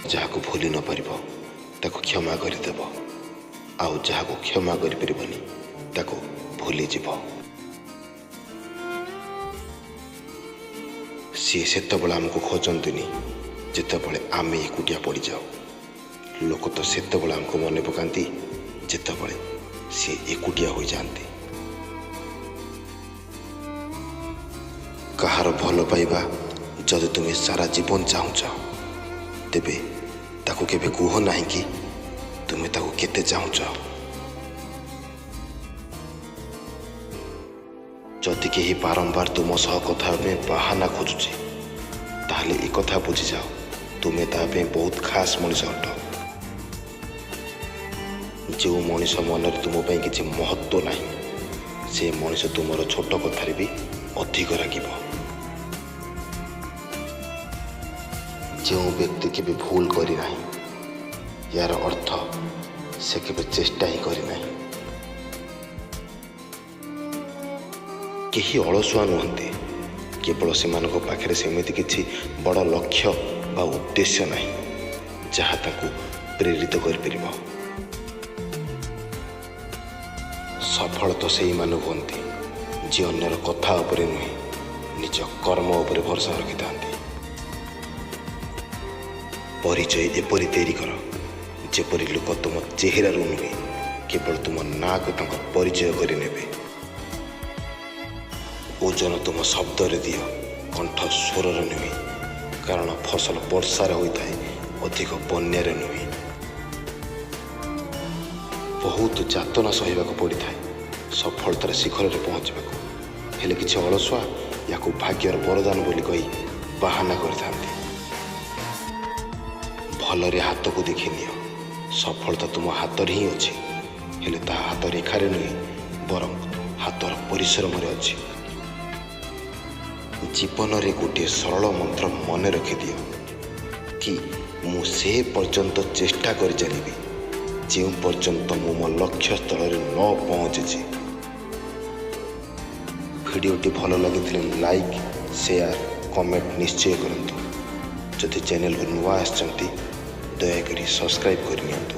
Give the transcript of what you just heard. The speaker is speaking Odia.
ଯାହାକୁ ଭୁଲି ନ ପାରିବ ତାକୁ କ୍ଷମା କରିଦେବ, ଆଉ ଯାହାକୁ କ୍ଷମା କରିପାରିବନି ତାକୁ ଭୁଲିଯିବ। ସିଏ ସେତେବେଳେ ଆମକୁ ଖୋଜନ୍ତିନି ଯେତେବେଳେ ଆମେ ଏକୁଟିଆ ପଡ଼ିଯାଉ। ଲୋକ ତ ସେତେବେଳେ ଆମକୁ ମନେ ପକାନ୍ତି ଯେତେବେଳେ ସିଏ ଏକୁଟିଆ ହୋଇଯାଆନ୍ତି। କାହାର ଭଲ ପାଇବା ଯଦି ତୁମେ ସାରା ଜୀବନ ଚାହୁଁଛ, ତେବେ ତାକୁ କେବେ କୁହ ନାହିଁ କି ତୁମେ ତାକୁ କେତେ ଚାହୁଁଛ। ଯଦି କେହି ବାରମ୍ବାର ତୁମ ସହ କଥା ହେବା ପାଇଁ ବାହାନା ଖୋଜୁଛି, ତାହେଲେ ଏ କଥା ବୁଝିଯାଅ ତୁମେ ତା ପାଇଁ ବହୁତ ଖାସ୍ ମଣିଷ ଅଟ। ଯେଉଁ ମଣିଷ ମନରେ ତୁମ ପାଇଁ କିଛି ମହତ୍ତ୍ୱ ନାହିଁ, ସେ ମଣିଷ ତୁମର ଛୋଟ କଥାରେ ବି ଅଧିକ ରାଗିବ। ଯେଉଁ ବ୍ୟକ୍ତି କେବେ ଭୁଲ କରିନାହିଁ, ୟାର ଅର୍ଥ ସେ କେବେ ଚେଷ୍ଟା ହିଁ କରିନାହିଁ। କେହି ଅଳସୁଆ ନୁହନ୍ତି, କେବଳ ସେମାନଙ୍କ ପାଖରେ ସେମିତି କିଛି ବଡ଼ ଲକ୍ଷ୍ୟ ବା ଉଦ୍ଦେଶ୍ୟ ନାହିଁ ଯାହା ତାଙ୍କୁ ପ୍ରେରିତ କରିପାରିବ। ସଫଳ ତ ସେଇମାନେ ହୁଅନ୍ତି ଯିଏ ଅନ୍ୟର କଥା ଉପରେ ନୁହେଁ, ନିଜ କର୍ମ ଉପରେ ଭରସା ରଖିଥାନ୍ତି। ପରିଚୟ ଏପରି ତିଆରି କର ଯେପରି ଲୋକ ତୁମ ଚେହେରାରୁ ନୁହେଁ, କେବଳ ତୁମ ନାଁକୁ ତାଙ୍କ ପରିଚୟ କରିନେବେ। ଓଜନ ତୁମ ଶବ୍ଦରେ ଦିଅ, କଣ୍ଠ ସ୍ୱରରେ ନୁହେଁ, କାରଣ ଫସଲ ବର୍ଷାରେ ହୋଇଥାଏ, ଅଧିକ ବନ୍ୟାରେ ନୁହେଁ। ବହୁତ ଯାତନା ସହିବାକୁ ପଡ଼ିଥାଏ ସଫଳତାର ଶିଖରରେ ପହଞ୍ଚିବାକୁ, ହେଲେ କିଛି ଅଳସୁଆ ୟାକୁ ଭାଗ୍ୟର ବରଦାନ ବୋଲି କହି ବାହାନା କରିଥାନ୍ତି। ଭଲରେ ହାତକୁ ଦେଖିନିଅ, ସଫଳତା ତୁମ ହାତରେ ହିଁ ଅଛି, ହେଲେ ତାହା ହାତ ରେଖାରେ ନୁହେଁ, ବରଂ ହାତର ପରିଶ୍ରମରେ ଅଛି। ଜୀବନରେ ଗୋଟିଏ ସରଳ ମନ୍ତ୍ର ମନେ ରଖିଦିଅ କି ମୁଁ ସେ ପର୍ଯ୍ୟନ୍ତ ଚେଷ୍ଟା କରି ଚାଲିବି ଯେଉଁ ପର୍ଯ୍ୟନ୍ତ ମୁଁ ମୋ ଲକ୍ଷ୍ୟସ୍ଥଳରେ ନ ପହଞ୍ଚିଛି। ଭିଡ଼ିଓଟି ଭଲ ଲାଗିଥିଲେ ଲାଇକ୍, ସେୟାର, କମେଣ୍ଟ ନିଶ୍ଚୟ କରନ୍ତୁ। ଯଦି ଚ୍ୟାନେଲକୁ ନୂଆ ଆସିଛନ୍ତି ଦୟାକରି ସବସ୍କ୍ରାଇବ୍ କରିନିଅନ୍ତୁ।